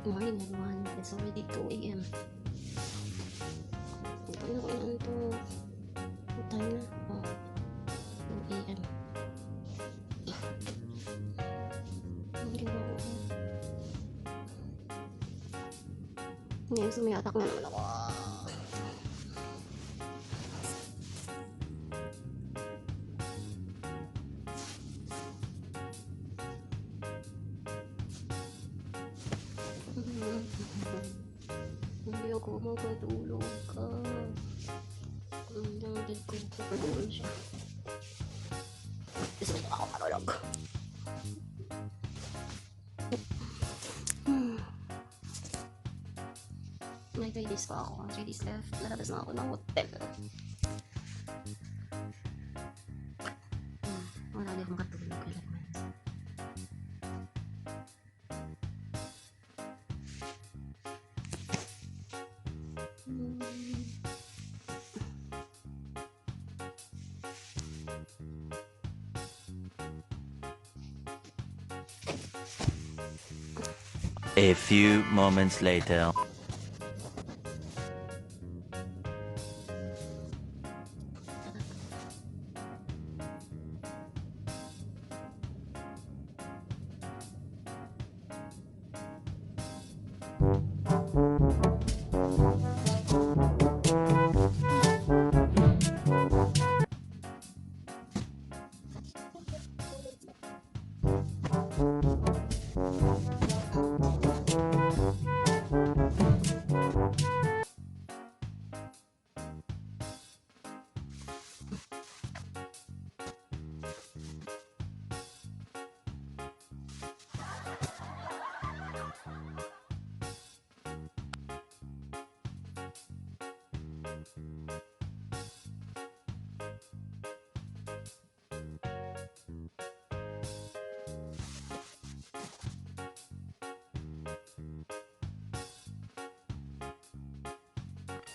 Morning everyone, it's already 2 a.m. Ito na ko ilan to. What time na? Oh, 2 a.m. Ang ginawa ko. Ngayon sumiyatak na naman ako. Hindi ako makatulog ka. Yung dad ko kapatulog siya. Gusto ko ako matulog. May 3 days pa ako. 3 days left. Lalabas na ako ng hotel. Wala di akong makatulog. A few moments later.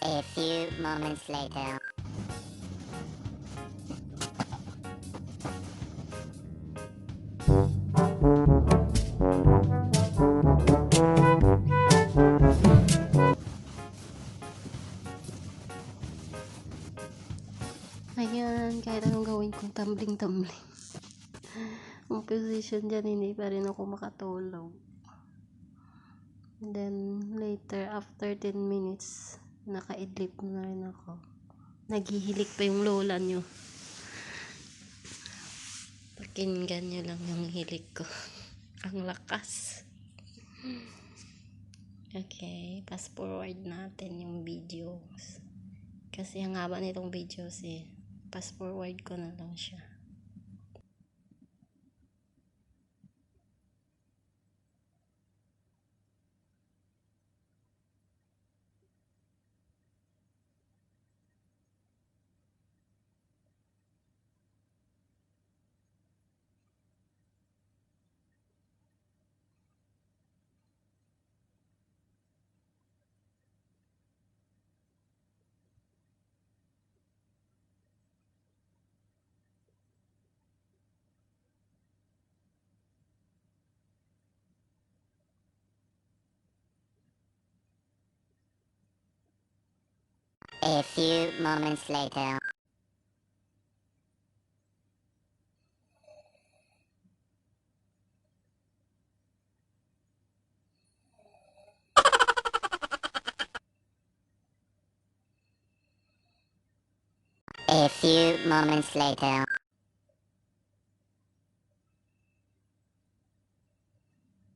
A few moments later. Ayan, kahit anong gawin kong tumbling-tumbling. Ang position dyan, hindi pa rin ako makatulog. Then, later, after 10 minutes, nakaidlip na rin ako. Naghihilik pa yung lola nyo. Pakinggan nyo lang yung hilik ko. Ang lakas. Okay, fast forward natin yung videos. Kasi ang haba nitong videos eh. Fast forward ko na lang siya. A few moments later. A few moments later.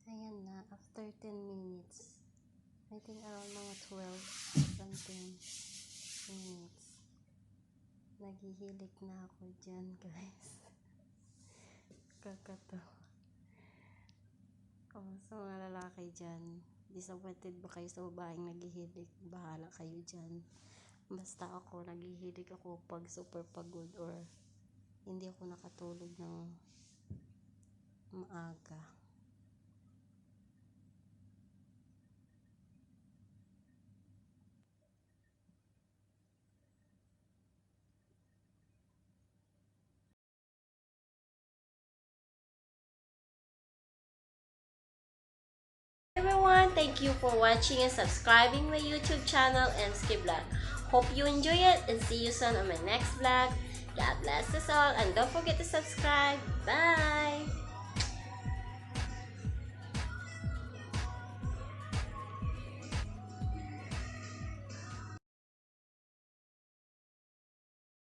Ayan na, after 10 minutes. I think around mga 12 something minutes. Naghihilik na ako dyan, guys. Kakatawa. Sa mga lalaki dyan, disappointed ba kayo sa babaeng naghihilik? Bahala kayo dyan. Basta ako, naghihilik ako pag super pagod or hindi ako nakatulog ng maaga. everyone. Thank you for watching and subscribing my YouTube channel, Ensky Vlog. Hope you enjoy it and see you soon on my next vlog. God bless us all and don't forget to subscribe. Bye!